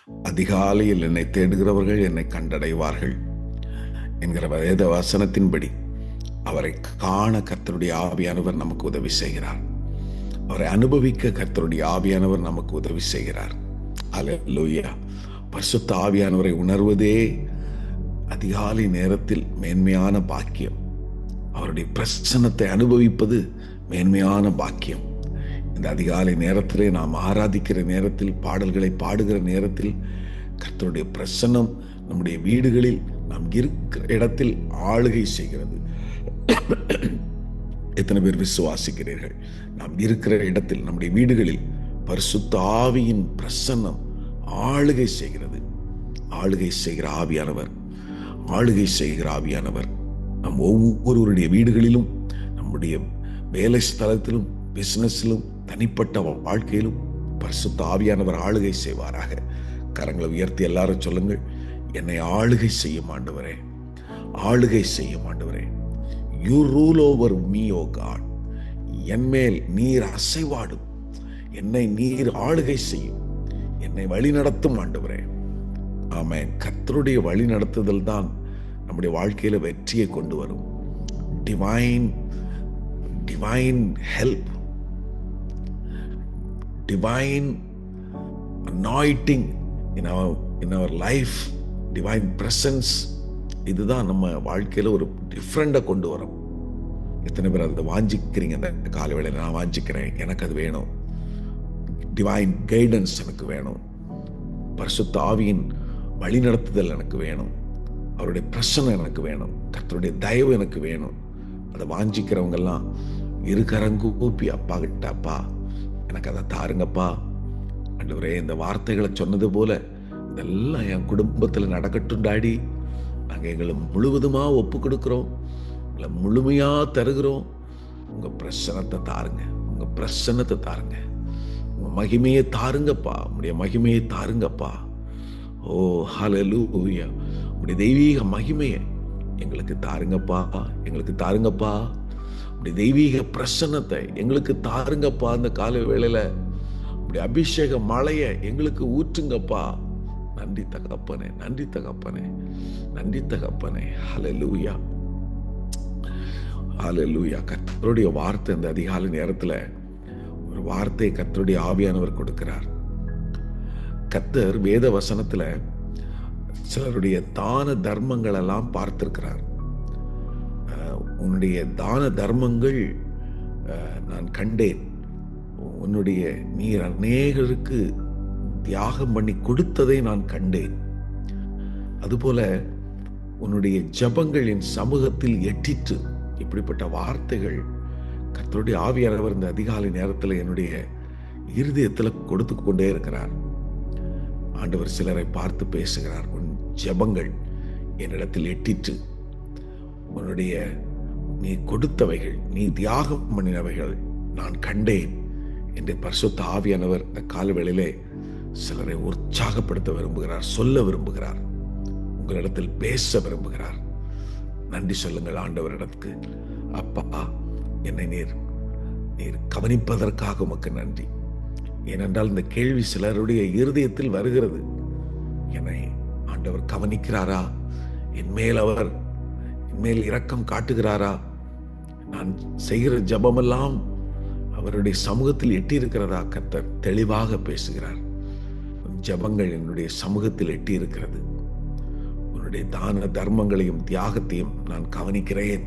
அதிகாலையில் என்னை தேடுகிறவர்கள் என்னை கண்டடைவார்கள் என்கிற வேத வசனத்தின்படி அவரை காண கர்த்தருடைய ஆவியானவர் நமக்கு உதவி செய்கிறார். அவரை அனுபவிக்க கர்த்தருடைய ஆவியானவர் நமக்கு உதவி செய்கிறார். அல்லேலூயா. பரிசுத்த ஆவியானவரை உணர்வதே அதிகாலை நேரத்தில் மேன்மையான பாக்கியம். அவருடைய பிரசன்னத்தை அனுபவிப்பது மேன்மையான பாக்கியம். இந்த அதிகாலை நேரத்திலே நாம் ஆராதிக்கிற நேரத்தில், பாடல்களை பாடுகிற நேரத்தில் கர்த்தருடைய பிரசன்னம் நம்முடைய வீடுகளில் நாம் இருக்கிற இடத்தில் ஆளுகை செய்கிறது. எத்தனை பேர் விசுவாசிக்கிறீர்கள்? நாம் இருக்கிற இடத்தில், நம்முடைய வீடுகளில் பரிசுத்த ஆவியின் பிரசன்னம் ஆளுகை செய்கிறது. ஆளுகை செய்கிற ஆவியானவர், ஆளுகை செய்கிற ஆவியானவர் நம் ஒவ்வொருவருடைய வீடுகளிலும், நம்முடைய வேலை ஸ்தலத்திலும், பிசினஸிலும், தனிப்பட்ட வாழ்க்கையிலும் பரிசுத்த ஆவியானவர் ஆளுகை செய்வாராக. கரங்களை உயர்த்தி எல்லாரும் சொல்லுங்கள், என்னை ஆளுகை செய்யும் ஆண்டவரே, ஆளுகை செய்யும் ஆண்டவரே. You rule over me O God. என்மேல் நீர் அசைவாடும், என்னை நீர் ஆளுகை செய்யும், என்னை வழி நடத்தும் ஆண்டவரே. ஆமென். கர்த்தருடைய வழி நடத்துதல் தான் நம்முடைய வாழ்க்கையில வெற்றியை கொண்டு வரும். Divine help, divine anointing in our life, divine presence. இதுதான் நம்ம வாழ்க்கையில ஒரு டிஃப்ரெண்டை கொண்டு வரும். எத்தனை பேர் அதை வாஞ்சிக்கிறீங்க? அந்த காலை வேளையில நான் வாஞ்சிக்கிறேன், எனக்கு அது வேணும். டிவைன் கைடன்ஸ் எனக்கு வேணும். பரிசுத்த ஆவியின் வழிநடத்துதல் எனக்கு வேணும். அவருடைய பிரசன்னம் எனக்கு வேணும். கர்த்தருடைய தயவு எனக்கு வேணும். அதை வாஞ்சிக்கிறவங்கெல்லாம் இருக்கரங்கு கூப்பி அப்பா கிட்ட, அப்பா எனக்கு அதை தாருங்கப்பா ஆண்டவரே. இந்த வார்த்தைகளை சொன்னது போல இதெல்லாம் என் குடும்பத்தில் நடக்கட்டும் டாடி. நாங்கள் எங்களை முழுவதுமா ஒப்பு கொடுக்குறோம், எங்களை முழுமையா தருகிறோம். உங்க பிரசன்னத்தை தாருங்க, உங்க பிரசன்னத்தை தாருங்க, உங்க மகிமையை தாருங்கப்பா, உங்களுடைய மகிமையை தாருங்கப்பா. ஓ ஹல்லேலூயா. உங்களுடைய தெய்வீக மகிமையை எங்களுக்கு தாருங்கப்பா, எங்களுக்கு தாருங்கப்பா. உங்களுடைய தெய்வீக பிரசன்னத்தை எங்களுக்கு தாருங்கப்பா. அந்த காலை வேளையில உங்களுடைய அபிஷேக மழையை எங்களுக்கு ஊற்றுங்கப்பா. நன்றி தகப்பனே, நன்றி தகப்பனே, நன்றி தகப்பனே. ஹல்லேலூயா, ஹல்லேலூயா. கர்த்தருடைய வார்த்தை இந்த அதிகாலை நேரத்துல ஒரு வார்த்தை கர்த்தருடைய ஆவியானவர் கொடுக்கிறார். கர்த்தர் வேத வசனத்துல சிலருடைய தான தர்மங்கள் எல்லாம் பார்த்திருக்கிறார். உன்னுடைய தான தர்மங்கள் நான் கண்டேன். உன்னுடைய நீர் அநேகருக்கு தியாகம் பண்ணி கொடுத்ததை நான் கண்டேன். அதுபோல உன்னுடைய ஜபங்கள் என் சமூகத்தில் எட்டிற்று. இப்படிப்பட்ட வார்த்தைகள் கர்த்தருடைய ஆவியானவர் இந்த அதிகாலை நேரத்தில் என்னுடைய இருதயத்தில் கொடுத்து கொண்டே இருக்கிறார். ஆண்டவர் சிலரை பார்த்து பேசுகிறார். உன் ஜெபங்கள் என்னிடத்தில் எட்டிற்று. உன்னுடைய நீ கொடுத்தவைகள், நீ தியாகம் பண்ணினவைகள் நான் கண்டேன் என்று பரிசுத்த ஆவியானவர் இந்த காலவேளையிலே சிலரை உற்சாகப்படுத்த விரும்புகிறார், சொல்ல விரும்புகிறார், உங்களிடத்தில் பேச விரும்புகிறார். நன்றி சொல்லுங்கள் ஆண்டவரிடத்துக்கு. அப்பா, என்னை நீர் கவனிப்பதற்காக உமக்கு நன்றி. ஏனென்றால் இந்த கேள்வி சிலருடைய இருதயத்தில் வருகிறது. என்னை ஆண்டவர் கவனிக்கிறாரா? என்மேல் இரக்கம் காட்டுகிறாரா? நான் செய்கிற ஜபமெல்லாம் அவருடைய சமூகத்தில் எட்டி இருக்கிறதா? கர்த்தர் தெளிவாக பேசுகிறார். ஜபங்கள் என்னுடைய சமூகத்தில் எட்டி இருக்கிறது. உன்னுடைய தான தர்மங்களையும் தியாகத்தையும் நான் கவனிக்கிறேன்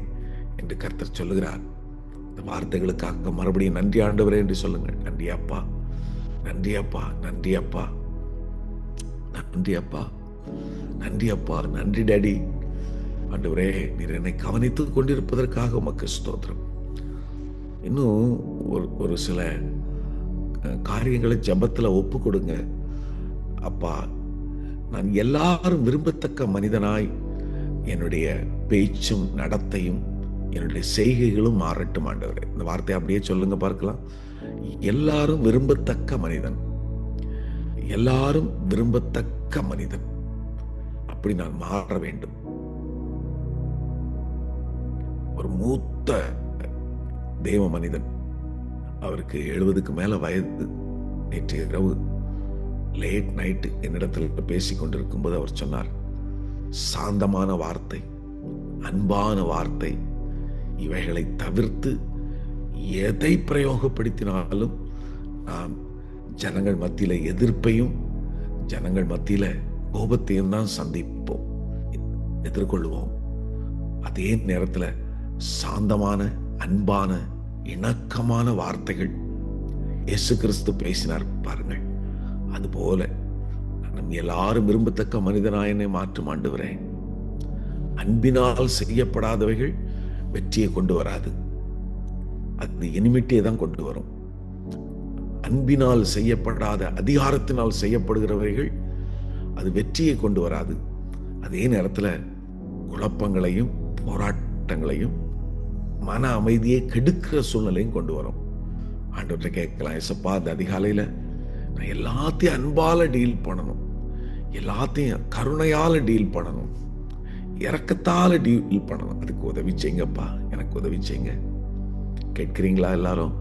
என்று கர்த்தர் சொல்லுகிறார். இந்த வார்த்தைகளுக்காக மறுபடியும் நன்றி ஆண்டவரே என்று சொல்லுங்கள். நன்றி அப்பா, நன்றி அப்பா, நன்றி அப்பா, நன்றி அப்பா, நன்றி அப்பா, நன்றி டாடி. ஆண்டவரே, நீர் என்னை கவனித்துக் கொண்டிருப்பதற்காக உமக்கு ஸ்தோத்திரம். இன்னும் ஒரு சில காரியங்களை ஜபத்துல ஒப்பு கொடுங்க. அப்பா, நான் எல்லாரும் விரும்பத்தக்க மனிதனாய் என்னுடைய பேச்சும் நடத்தையும் என்னுடைய செய்கைகளும் மாறட்டும் ஆண்டவரே. இந்த வார்த்தையை அப்படியே சொல்லுங்க பார்க்கலாம். எல்லாரும் விரும்பத்தக்க மனிதன், எல்லாரும் விரும்பத்தக்க மனிதன், அப்படி நான் மாற வேண்டும். ஒரு மூத்த தேவ மனிதன், அவருக்கு 70க்கு மேல வயது. நேற்று இரவு லேட் நைட்டு என்னிடத்தில் பேசிக் கொண்டிருக்கும்போது அவர் சொன்னார், சாந்தமான வார்த்தை, அன்பான வார்த்தை, இவைகளை தவிர்த்து எதை பிரயோகப்படுத்தினாலும் நாம் ஜனங்கள் மத்தியில எதிர்ப்பையும் ஜனங்கள் மத்தியில கோபத்தையும் தான் சந்திப்போம், எதிர்கொள்வோம். அதே நேரத்தில் சாந்தமான, அன்பான, இணக்கமான வார்த்தைகள் இயேசு கிறிஸ்து பேசினார் பாருங்கள். அதுபோல நம் எல்லாரும் விரும்பத்தக்க மனிதனாயனை மாற்றும் ஆண்டவரே. அன்பினால் செய்யப்படாதவைகள் வெற்றியை கொண்டு வராது, அது எனிமிட்டியை தான் கொண்டு வரும். அன்பினால் செய்யப்படாத, அதிகாரத்தினால் செய்யப்படுகிறவைகள் அது வெற்றியை கொண்டு வராது. அதே நேரத்தில் குழப்பங்களையும் போராட்டங்களையும் மன அமைதியை கெடுக்கிற சூழ்நிலையும் கொண்டு வரும். ஆண்டவர்கிட்ட கேட்கலாம், ஏசப்பா அந்த அதிகாலையில் நான் எல்லாத்தையும் அன்பால டீல் பண்ணணும், எல்லாத்தையும் கருணையால டீல் பண்ணணும், இரக்கத்தால டீல் பண்ணணும், அதுக்கு உதவி செய்யுங்கப்பா, எனக்கு உதவி செய்யுங்க. கேட்கிறீங்களா? எல்லாரும்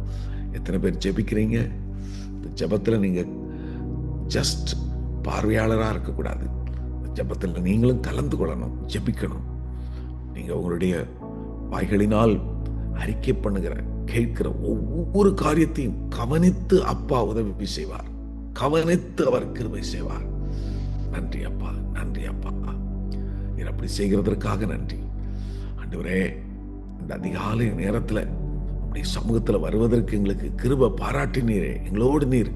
எத்தனை பேர் ஜெபிக்கிறீங்க? இந்த ஜெபத்தில் நீங்க ஜஸ்ட் பார்வையாளராக இருக்கக்கூடாது. ஜெபத்தில் நீங்களும் கலந்து கொள்ளணும், ஜெபிக்கணும். நீங்க உங்களுடைய வாய்களினால் அறிக்கை பண்ணுகிற, கேட்கிற ஒவ்வொரு காரியத்தையும் கவனித்து அப்பா உதவி செய்வார், கவனித்து அவர் கிருபை செய்வார். நன்றி அப்பா, நன்றி அப்பா, நீர் அப்படி செய்கிறதற்காக நன்றி ஆண்டவரே. இந்த அதிகாலை நேரத்தில் அப்படி சமூகத்தில் வருவதற்கு எங்களுக்கு கிருபை பாராட்டினீரே, எங்களோடு நீர்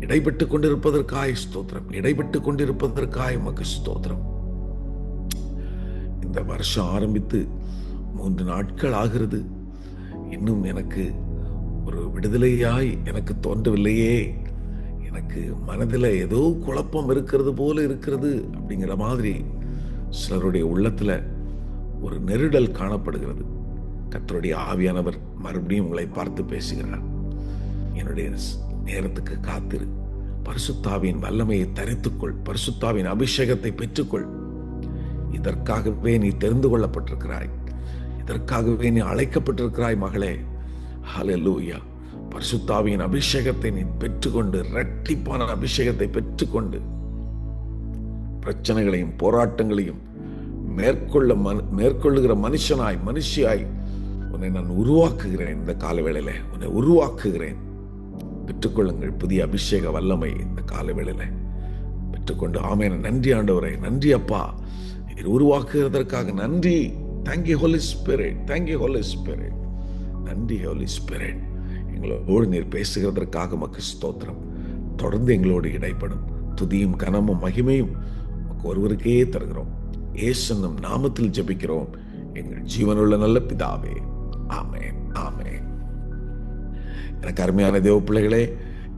இடைப்பட்டு கொண்டிருப்பதற்காய் ஸ்தோத்திரம், இடைப்பட்டு கொண்டிருப்பதற்காய் உமக்கு ஸ்தோத்திரம். இந்த வருஷம் ஆரம்பித்து 3 நாட்கள் ஆகிறது, இன்னும் எனக்கு ஒரு விடுதலையாய் எனக்கு தோன்றவில்லையே. எனக்கு மனதில் ஏதோ குழப்பம் இருக்கிறது போல இருக்கிறது அப்படிங்கிற மாதிரி சிலருடைய உள்ளத்துல ஒரு நெருடல் காணப்படுகிறது. கர்த்தருடைய ஆவியானவர் மறுபடியும் உங்களை பார்த்து பேசுகிறார். என்னுடைய நேரத்துக்கு காத்திரு, பரிசுத்தாவின் வல்லமையை தரித்துக்கொள், பரிசுத்தாவின் அபிஷேகத்தை பெற்றுக்கொள். இதற்காகவே நீ தெரிந்து கொள்ளப்பட்டிருக்கிறாய், இதற்காகவே நீ அழைக்கப்பட்டிருக்கிறாய் மகளே. ஹல்லேலூயா. பரிசுத்தாவியின் அபிஷேகத்தை நீ பெற்றுக்கொண்டு, இரட்டிப்பான அபிஷேகத்தை பெற்றுக்கொண்டு, பிரச்சனைகளையும் போராட்டங்களையும் மேற்கொள்ளுகிற மனுஷியாய் உன்னை நான் உருவாக்குகிறேன். இந்த காலவேளையில உன்னை உருவாக்குகிறேன். பெற்றுக்கொள்ளுங்கள் புதிய அபிஷேக வல்லமை இந்த காலவேளையில பெற்றுக்கொண்டு. ஆமென். நன்றி ஆண்டவரே, நன்றி அப்பா, நீர் உருவாக்குகிறதற்காக நன்றி. Thank you Holy Spirit, thank you Holy Spirit. நன்றி Holy Spirit. எங்களோடு நீர் பேசுகிறதற்காக உமக்கு ஸ்தோத்திரம். தொடர்ந்து எங்களோடு இடைப்படும். துதியும் கனமும் மகிமையும் ஒருவருக்கே தருகிறோம். இயேசுவின் நாமத்தில் ஜெபிக்கிறோம் எங்கள் ஜீவனுள்ள நல்ல பிதாவே. ஆமென், ஆமென். எனக்கு அருமையான தேவ பிள்ளைகளே,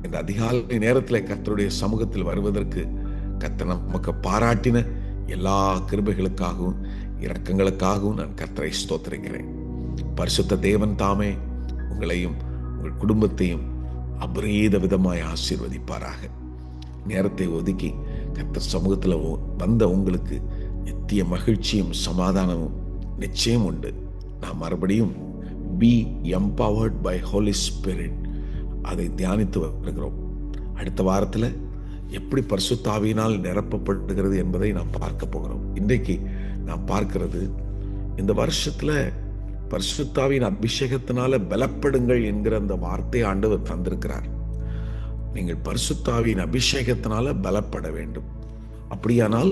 இந்த அதிகாலை நேரத்தில் கர்த்தருடைய சமூகத்தில் வருவதற்கு கர்த்தர் நமக்கு பாராட்டின எல்லா கிருபைகளுக்காகவும் இரக்கங்களுக்காகவும் நான் கர்த்தரை ஸ்தோத்திரிக்கிறேன். பரிசுத்த தேவன் தாமே உங்களையும் உங்கள் குடும்பத்தையும் அபரீத விதமாய் ஆசீர்வதிப்பாராக. நேரத்தை ஒதுக்கி கர்த்தர் சமூகத்தில் வந்த உங்களுக்கு நித்திய மகிழ்ச்சியும் சமாதானமும் நிச்சயம் உண்டு. நாம் மறுபடியும் be empowered by holy spirit அதை தியானித்து வருகிறோம். அடுத்த வாரத்தில் எப்படி பரிசுத்தாவியினால் நிரப்பப்படுகிறது என்பதை நாம் பார்க்க போகிறோம். இன்றைக்கு நாம் பார்க்கிறது, இந்த வருஷத்துல பரிசுத்தாவின் அபிஷேகத்தினால பலப்படுங்கள் என்கிற அந்த வார்த்தை ஆண்டவர் தந்திருக்கிறார். நீங்கள் பரிசுத்தாவின் அபிஷேகத்தினால பலப்பட வேண்டும். அப்படியானால்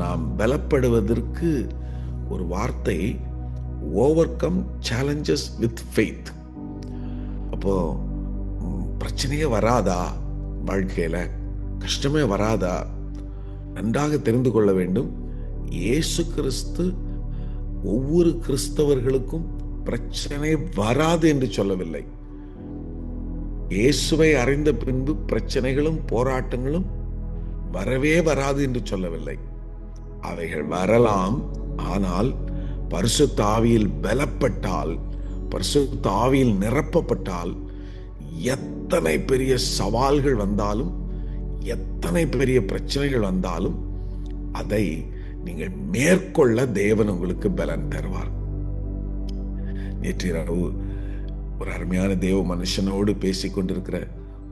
நாம் பலப்படுவதற்கு ஒரு வார்த்தை, over come challenges with faith. அப்போ பிரச்சனையே வராதா, வாழ்க்கையில கஷ்டமே வராதா? நன்றாக தெரிந்து கொள்ள வேண்டும், இயேசு கிறிஸ்து ஒவ்வொரு கிறிஸ்தவர்களுக்கும் பிரச்சனை வராது என்று சொல்லவில்லை. இயேசுவை அறிந்த பின்பு பிரச்சனைகளும் போராட்டங்களும் வரவே வராது என்று சொல்லவில்லை. அவைகள் வரலாம், ஆனால் பரிசுத்த ஆவியில் பலப்பட்டால், பரிசுத்த ஆவியில் நிரப்பப்பட்டால், எத்தனை பெரிய சவால்கள் வந்தாலும், எத்தனை பெரிய பிரச்சனைகள் வந்தாலும் அதை நீங்கள் மேற்கொள்ள தேவன் உங்களுக்கு பலன் தருவார். நேற்றிரவு ஒரு அருமையான தேவ மனுஷனோடு பேசிக் கொண்டிருக்கிற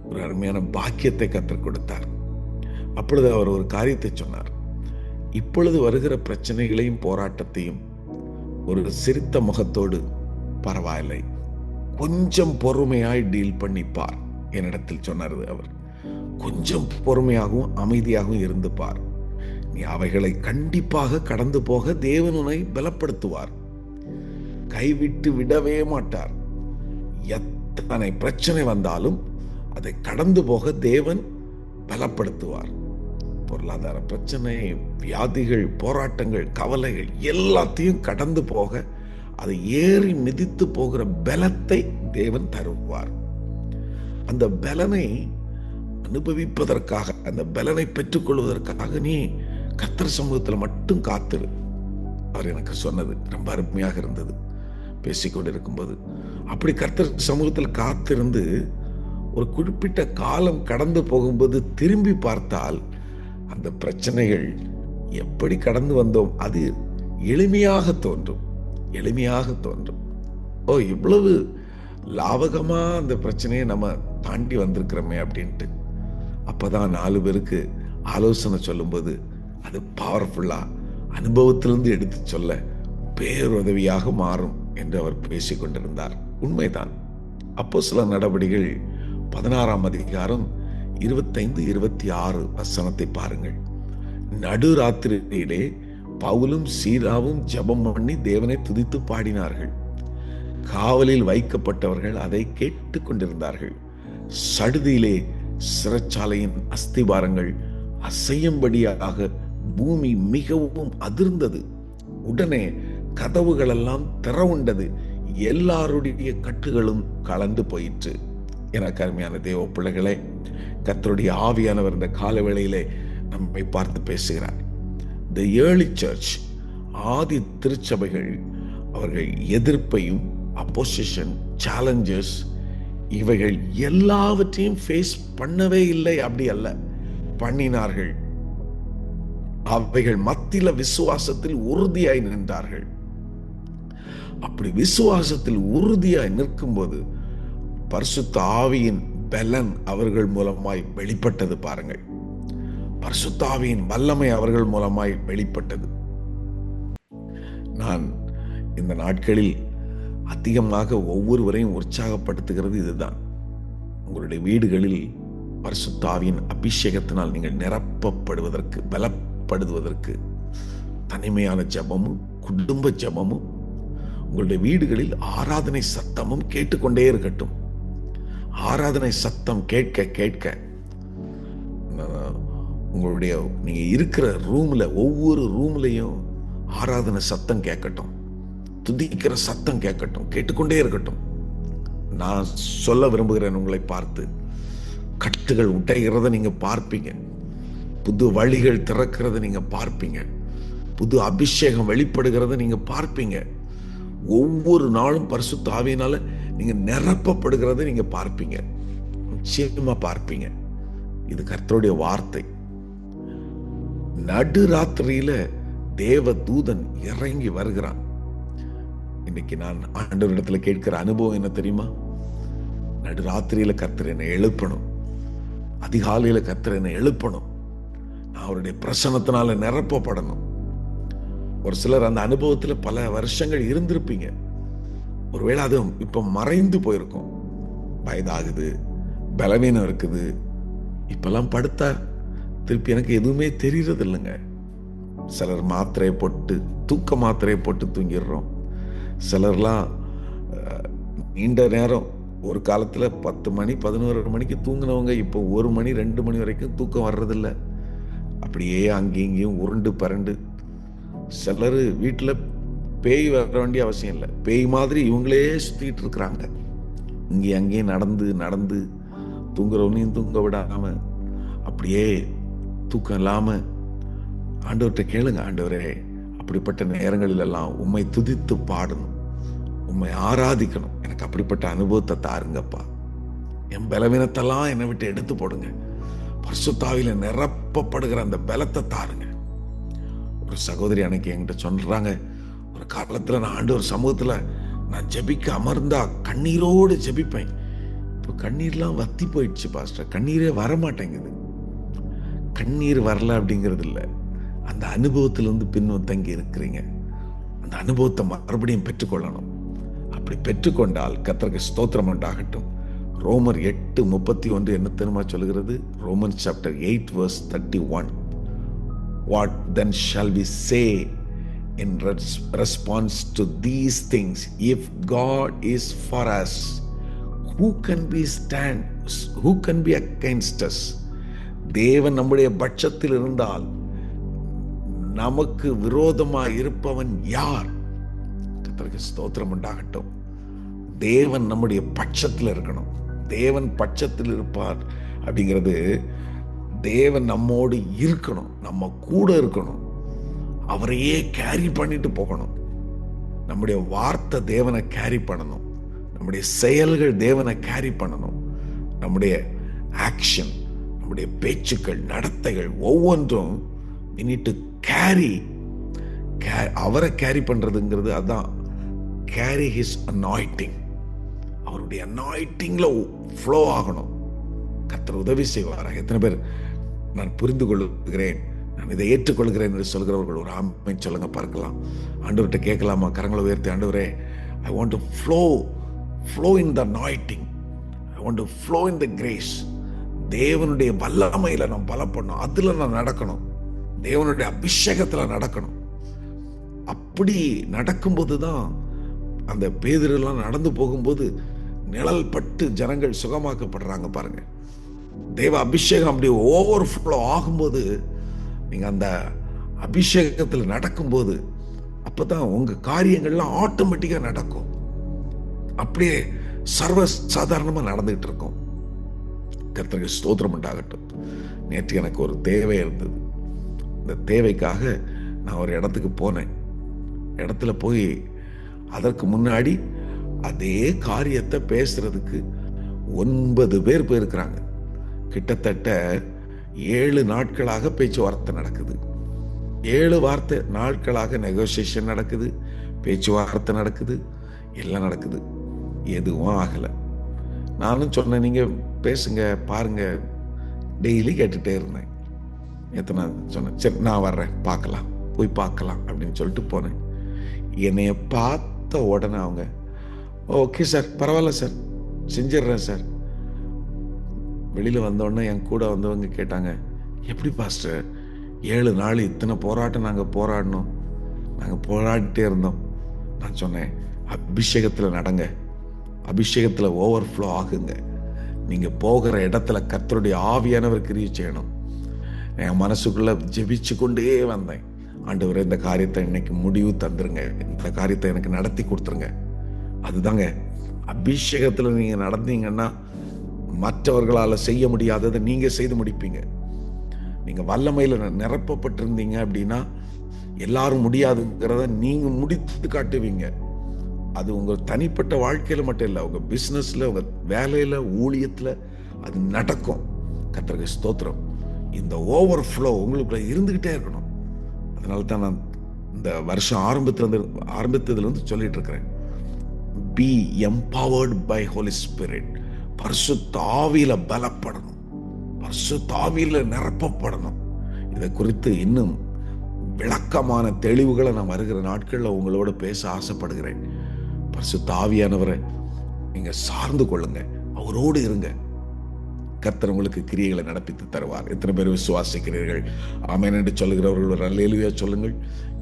ஒரு அருமையான பாக்கியத்தை கற்றுக் கொடுத்தார். அப்பொழுது அவர் ஒரு காரியத்தை சொன்னார். இப்பொழுது வருகிற பிரச்சனைகளையும் போராட்டத்தையும் ஒரு சிரித்த முகத்தோடு, பரவாயில்லை, கொஞ்சம் பொறுமையாய் டீல் பண்ணிப்பார் என்னிடத்தில் சொன்னார் அவர். கொஞ்சம் பொறுமையாகவும் அமைதியாகவும் இருந்து பார். நீ அவைகளை கண்டிப்பாக கடந்து போக தேவன் உன்னை பலப்படுத்துவார். கைவிட்டு விடவே மாட்டார். எத்தனை பிரச்சனை வந்தாலும் அதை கடந்து போக தேவன் பலப்படுத்துவார். பொருளாதார பிரச்சனை, வியாதிகள், போராட்டங்கள், கவலைகள் எல்லாத்தையும் கடந்து போக, அதை ஏறி மிதித்து போகிற பலத்தை தேவன் தருவார். அந்த பலனை அனுபவிப்பதற்காக, அந்த பலனை பெற்றுக்கொள்வதற்காக நீ கர்த்தர் சமூகத்தில் மட்டும் காத்திரு. அவர் எனக்கு சொன்னது ரொம்ப அருமையாக இருந்தது. பேசிக்கொண்டிருக்கும்போது அப்படி கர்த்தர் சமூகத்தில் காத்திருந்து ஒரு குறிப்பிட்ட காலம் கடந்து போகும்போது திரும்பி பார்த்தால் அந்த பிரச்சனைகள் எப்படி கடந்து வந்தோம் அது எளிமையாக தோன்றும். எளிமையாக தோன்றும். ஓ, இவ்வளவு லாவகமா அந்த பிரச்சனையை நம்ம தாண்டி வந்திருக்கிறோமே அப்படின்ட்டு. அப்பதான் 4 பேருக்கு ஆலோசனை சொல்லும்போது அது பவர்ஃபுல்லா அனுபவத்திலிருந்து எடுத்து சொல்ல பேருதவியாக மாறும் என்று அவர் பேசிக் கொண்டிருந்தார். உண்மைதான். அப்போஸ்தலர் நடபடிகள் 16ஆம் அதிகாரம் 25-26 வசனத்தை பாருங்கள். நடுராத்திரியிலே பவுலும் சீலாவும் ஜெபம் பண்ணி தேவனை துதித்து பாடினார்கள். காவலில் வைக்கப்பட்டவர்கள் அதை கேட்டுக் கொண்டிருந்தார்கள். சடுதியிலே சிறைச்சாலையின் அஸ்திபாரங்கள் அசையும்படியாக பூமி மிகவும் அதிர்ந்தது. உடனே கதவுகள் எல்லாம் திறவுண்டது. எல்லாருடைய கட்டுகளும் கலந்து போயிற்று. எனக்கு அருமையான தேவ பிள்ளைகளே, கர்த்தருடைய ஆவியானவர் இந்த காலவேளையிலே நம்மை பார்த்து பேசுகிறார். The early church, ஆதி திருச்சபைகள், அவர்கள் எதிர்ப்பையும் அப்போசிஷன், சேலஞ்சஸ், இவைகள் எல்லாவற்றையும் ஃபேஸ் பண்ணவே இல்லை. அப்படி அல்ல, பண்ணினார்கள். அவைகள் மத்தியில விசுவாசத்தில் உறுதியாய் நின்றார்கள். அப்படி விசுவாசத்தில் உறுதியாய் நிற்கும்போது பரிசுத்த ஆவியின் பலன் அவர்கள் மூலமாய் வெளிப்பட்டது. பாருங்கள், பரிசுத்த ஆவியின் வல்லமை அவர்கள் மூலமாய் வெளிப்பட்டது. நான் இந்த நாட்களில் அதிகமாக ஒவ்வொருவரையும் உற்சாகப்படுத்துகிறது இதுதான். உங்களுடைய வீடுகளில் பரிசுத்த ஆவியின் அபிஷேகத்தினால் நீங்கள் நிரப்பப்படுவதற்கு, பலப்படுவதற்கு தனிமையான ஜெபமும் குடும்ப ஜெபமும், உங்களுடைய வீடுகளில் ஆராதனை சத்தமும் கேட்டுக்கொண்டே இருக்கட்டும். ஆராதனை சத்தம் கேட்க கேட்க உங்களுடைய நீங்க இருக்கிற ரூம்ல, ஒவ்வொரு ரூம்லையும் ஆராதனை சத்தம் கேட்கட்டும், துதிக்கிற சத்தம் கேட்கட்டும், கேட்டுக்கொண்டே இருக்கட்டும். நான் சொல்ல விரும்புகிறேன், உங்களை பார்த்து கட்டுகள் உடைகிறத நீங்க பார்ப்பீங்க, புது வழிகள் திறக்கிறத நீங்க பார்ப்பீங்க, புது அபிஷேகம் வெளிப்படுகிறத நீங்க பார்ப்பீங்க. ஒவ்வொரு நாளும் பரிசுத்த ஆவியினால நீங்க நிரப்பப்படுகிறத நீங்க பார்ப்பீங்க, நிச்சயமா பார்ப்பீங்க. இது கர்த்தருடைய வார்த்தை. நடுராத்திரியில தேவ தூதன் இறங்கி வருகிறான். இன்னைக்கு நான் ஆண்டவரிடத்துல கேட்கிற அனுபவம் என்ன தெரியுமா? நடுராத்திரியில கர்த்தர் என்னை எழுப்பணும், அதிகாலையில கர்த்தர் என்னை எழுப்பணும், நான் அவருடைய பிரசன்னத்தினால நிரப்பப்படணும். ஒரு சிலர் அந்த அனுபவத்துல பல வருஷங்கள் இருந்திருப்பீங்க. ஒருவேளை அது இப்ப மறைந்து போயிருக்கும். வயதாகுது, பலவீனம் இருக்குது, இப்பெல்லாம் படுத்தா திருப்பி எனக்கு எதுவுமே தெரியறது இல்லைங்க. சிலர் மாத்திரையை போட்டு, தூக்க மாத்திரையை போட்டு தூங்கிடுறோம். சிலர்லாம் நீண்ட நேரம், ஒரு காலத்துல 10 மணி 11 மணிக்கு தூங்கினவங்க இப்போ 1 மணி 2 மணி வரைக்கும் தூக்கம் வர்றதில்லை. அப்படியே அங்கேயும் இங்கேயும் உருண்டு பரண்டு. சிலர் வீட்டுல பேய் வர வேண்டிய அவசியம் இல்லை, பேய் மாதிரி இவங்களே சுத்திட்டு இருக்கிறாங்க. இங்கேயும் அங்கேயும் நடந்து நடந்து தூங்குறவனையும் தூங்க விடாம, அப்படியே தூக்கம் இல்லாம ஆண்டவர்கிட்ட கேளுங்க, ஆண்டவரே அப்படிப்பட்ட நேரங்களில் எல்லாம் உம்மை துதித்து பாடணும், உம்மை ஆராதிக்கணும், எனக்கு அப்படிப்பட்ட அனுபவத்தை தாருங்கப்பா. என் பலவீனத்தெல்லாம் என்னை விட்டு எடுத்து போடுங்க, பரிசுத்த ஆவியில நிரப்பப்படுகிற அந்த பலத்தை தாருங்க. ஒரு சகோதரி அன்னைக்கு என்கிட்ட சொல்றாங்க, ஒரு காலத்துல நான் ஆண்டவர் சமூகத்துல நான் ஜெபிக்க அமர்ந்தா கண்ணீரோடு ஜெபிப்பேன். இப்போ கண்ணீர்லாம் வத்தி போயிடுச்சு பாஸ்டர், கண்ணீரே வரமாட்டேங்குது. கண்ணீர் வரல அப்படிங்கிறது இல்லை, அந்த அனுபவத்திலிருந்து பின்தங்கி இருக்கிறீங்க. அந்த அனுபவத்தை மறுபடியும் பெற்றுக்கொள்ளணும். அப்படி பெற்றுக்கொண்டால் கர்த்தருக்கு ஸ்தோத்திரம் உண்டாகட்டும். ரோமர் 8:31 என்ன தெரியுமா சொல்கிறது? Romans chapter 8 verse 31. What then shall we say in response to these things? If God is for us, who can be against us? தேவன் நம்முடைய பட்சத்தில் இருந்தால் நமக்கு விரோதமாக இருப்பவன் யார்? கர்த்தருக்கு ஸ்தோத்திரம் உண்டாகட்டும். தேவன் நம்முடைய பட்சத்தில் இருக்கணும். தேவன் பட்சத்தில் இருப்பார் அப்படிங்கிறது, தேவன் நம்மோடு இருக்கணும், நம்ம கூட இருக்கணும், அவரையே கேரி பண்ணிட்டு போகணும். நம்முடைய வார்த்தை தேவனை கேரி பண்ணணும், நம்முடைய செயல்கள் தேவனை கேரி பண்ணணும், நம்முடைய ஆக்ஷன், நம்முடைய பேச்சுக்கள், நடத்தைகள் ஒவ்வொன்றும் we need to carry, அவரை கேரி பண்றதுங்கிறது அதான் கேரி his anointing. அவருடைய அனாயிண்டிங்ல ஃப்ளோ ஆகணும். கர்த்தர் உதவி செய்வார். எத்தனை பேர் நான் புரிந்து கொள்கிறேன், நான் இதை ஏற்றுக்கொள்கிறேன் என்று சொல்கிறவர்கள் ஒரு ஆமென் சொல்லுங்க பார்க்கலாம். ஆண்டவர்கிட்ட கேட்கலாமா? கரங்களை உயர்த்தி, ஆண்டவரே, I want to flow in the anointing. I want to flow in the grace. தேவனுடைய வல்லமையில நான் பலப்படணும், அதுல நான் நடக்கணும், தேவனுடைய அபிஷேகத்துல நடக்கணும். அப்படி நடக்கும்போது தான் அந்த பேதுருலாம் நடந்து போகும்போது நிழல் பட்டு ஜனங்கள் சுகமாக்கப்படுறாங்க பாருங்க. தேவ அபிஷேகம் அப்படி ஓவர் ஃப்ளோ ஆகும்போது, நீங்க அந்த அபிஷேகத்தில் நடக்கும்போது அப்பதான் உங்க காரியங்கள்லாம் ஆட்டோமேட்டிக்கா நடக்கும். அப்படியே சர்வ சாதாரணமா நடந்துகிட்டு இருக்கும். கர்த்தருக்கு ஸ்தோத்திரம் உண்டாகட்டும். நேற்று எனக்கு ஒரு தேவை இருந்தது. இந்த தேவைக்காக நான் ஒரு இடத்துக்கு போனேன். இடத்துல போய் அதற்கு முன்னாடி அதே காரியத்தை பேசுறதுக்கு 9 பேர் போயிருக்கிறாங்க. கிட்டத்தட்ட 7 நாட்களாக பேச்சுவார்த்தை நடக்குது. 7 நாட்களாக நெகோசியேஷன் நடக்குது, பேச்சுவார்த்தை நடக்குது, எல்லாம் நடக்குது. எதுவும் ஆகலை. நானும் சொன்னேன், நீங்க பேசுங்க பாருங்க, டெய்லி கேட்டுட்டே இருந்தேன். எத்தனை சொன்னேன், சரி நான் வர்றேன், பார்க்கலாம், போய் பார்க்கலாம் அப்படின்னு சொல்லிட்டு போனேன். என்னைய பார்த்த உடனே அவங்க, ஓகே சார், பரவாயில்ல சார், செஞ்சிடுறேன் சார். வெளியில் வந்தோடனே என் கூட வந்தவங்க கேட்டாங்க, எப்படி பாஸ்டர் 7 நாள் இத்தனை போராட்டம் நாங்கள் போராடினோம், நாங்கள் போராடிட்டே இருந்தோம். நான் சொன்னேன், அபிஷேகத்தில் நடங்க, அபிஷேகத்தில் ஓவர்ஃப்ளோ ஆகுங்க. நீங்கள் போகிற இடத்துல கர்த்தருடைய ஆவியானவர் கிரியை செய்யணும். என் மனசுக்குள்ளே ஜெபிச்சு கொண்டே வந்தேன். ஆண்டவரே, இந்த காரியத்தை இன்னைக்கு முடிவு தந்துருங்க, இந்த காரியத்தை எனக்கு நடத்தி கொடுத்துருங்க. அதுதாங்க அபிஷேகத்தில் நீங்கள் நடந்தீங்கன்னா மற்றவர்களால் செய்ய முடியாததை நீங்கள் செய்து முடிப்பீங்க. நீங்கள் வல்லமையில் நிரப்பப்பட்டிருந்தீங்க அப்படின்னா எல்லாரும் முடியாதுங்கிறத நீங்கள் முடித்து காட்டுவீங்க. அது உங்கள் தனிப்பட்ட வாழ்க்கையில் மட்டும் இல்லை, உங்கள் பிஸ்னஸில், உங்கள் வேலையில், ஊழியத்தில் அது நடக்கும். கர்த்தருக்கு ஸ்தோத்திரம். இந்த ஓவர்ஃப்ளோ உங்களுக்குள்ள இருந்துக்கிட்டே இருக்கணும். அதனால தான் நான் இந்த வருஷம் ஆரம்பித்ததுலேருந்து சொல்லிட்டு இருக்கிறேன், be empowered by holy spirit. பரிசுத்த ஆவியில பலப்படணும், பரிசுத்த ஆவியில நிரப்பப்படணும். இதை குறித்து இன்னும் விளக்கமான தெளிவுகளை நான் வருகிற நாட்களில் உங்களோட பேச ஆசைப்படுகிறேன். பரிசுத்த ஆவியானவரை நீங்க சார்ந்து கொள்ளுங்க, அவரோடு இருங்க. கர்த்தர் உங்களுக்கு கிரியைகளை நடப்பித்து தருவார். எத்தனை பேர் விசுவாசிக்கிறீர்கள்? ஆமென் என்று சொல்லுகிறவர்கள் ஒரு அல்லேலூயா சொல்லுங்கள்.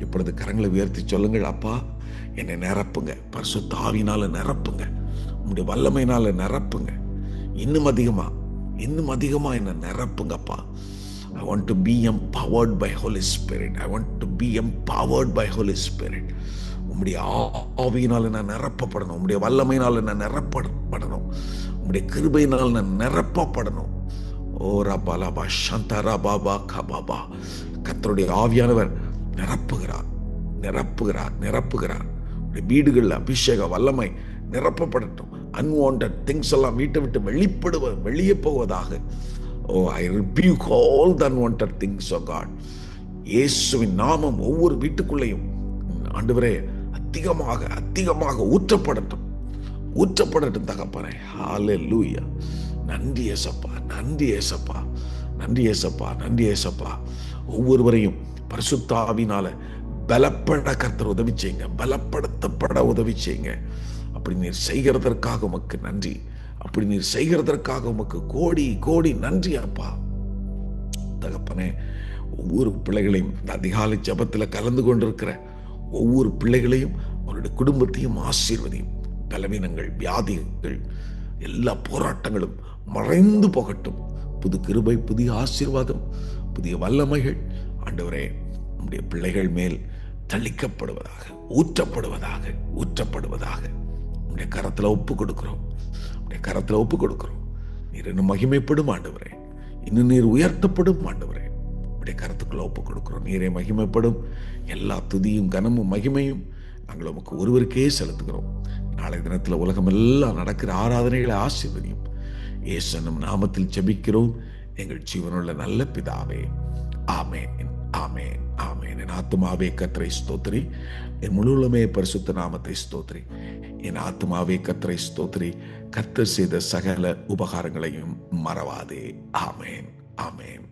இப்பொழுது கரங்களை உயர்த்தி சொல்லுங்கள், அப்பா என்னை நிரப்புங்க, பரிசுத்த ஆவியினால நிரப்புங்க, உங்களுடைய வல்லமையினால நிரப்புங்க, இன்னும் அதிகமா என்னை நிரப்புங்கப்பா. I want to be empowered by Holy Spirit. I want to be empowered by Holy Spirit. உம்முடைய ஆவியினால நான் நிரப்பப்படணும், உம்முடைய வல்லமையினால நான் நிரப்பப்படணும், உம்முடைய கிருபையினால் நான் நிரப்பப்படணும். ஓ ரபாலபா சந்தரா பாபா கபாபா. கர்த்தருடைய ஆவியானவர் நிரப்புகிறார், நிரப்புகிறார், நிரப்புகிறார். வீடுகளில் அபிஷேக வல்லமை நிரப்பப்படட்டும். அன்வான்ட் திங்ஸ் எல்லாம் வீட்டை விட்டு வெளியே போவதாக. Oh, I rebuke all the unwanted things of God. இயேசுவின் நாமம் ஒவ்வொரு வீட்டுக்குள்ளேயும் ஆண்டவரே அதிகமாக ஊற்றப்படட்டும் தகப்பனே. ஹல்லேலூயா. நன்றி ஏசப்பா, நன்றி ஏசப்பா. நன்றி ஏசப்பா, நன்றி ஏசப்பா. ஒவ்வொருவரையும் பரிசுத்த ஆவியினால பலப்பட கர்த்தர் உதவி செய்யுங்க, பலப்படுத்தப்பட உதவி செய்யுங்க. அப்படி நீர் செய்கிறதற்காக உமக்கு நன்றி. அப்படி நீர் செய்கிறதற்காக உமக்கு கோடி கோடி நன்றி அப்பா. தகப்பனே, ஒவ்வொரு பிள்ளைகளையும் இந்த அதிகாலை ஜெபத்தில் கலந்து கொண்டிருக்கிற ஒவ்வொரு பிள்ளைகளையும் அவருடைய குடும்பத்தையும் ஆசீர்வதியும். பலவீனங்கள், வியாதிகள், எல்லா போராட்டங்களும் மறைந்து போகட்டும். புது கிருபை, புதிய ஆசீர்வாதம், புதிய வல்லமைகள் ஆண்டவரே நம்முடைய பிள்ளைகள் மேல் தளிக்கப்படுவதாக, ஊற்றப்படுவதாக, ஊற்றப்படுவதாக உடைய கரத்தில் ஒப்பு கொடுக்கிறோம். உடைய கரத்தில் ஒப்பு கொடுக்கிறோம். நீர் இன்னும் மகிமைப்படும் ஆண்டவரே, இன்னும் நீர் உயர்த்தப்படும் ஆண்டவரே. உடைய கரத்துக்குள்ள ஒப்பு கொடுக்கிறோம். நீரே மகிமைப்படும். எல்லா துதியும் கனமும் மகிமையும் நாங்கள் உமக்கு ஒருவருக்கே செலுத்துகிறோம். நாளை தினத்தில் உலகம் எல்லாம் நடக்கிற ஆராதனைகளை ஆசீர்வதியும். இயேசுவின் நாமத்தில் ஜெபிக்கிறோம் எங்கள் ஜீவனுள்ள நல்ல பிதாவே. ஆமென், ஆமென், ஆமென். என் ஆத்துமாவே கர்த்தரை ஸ்தோத்திரி, என் முழுவதுமே பரிசுத்த நாமத்தை ஸ்தோத்திரி. என் ஆத்துமாவே கர்த்தரை ஸ்தோத்திரி, கர்த்தர் செய்த சகல உபகாரங்களையும் மறவாதே. ஆமென், ஆமென்.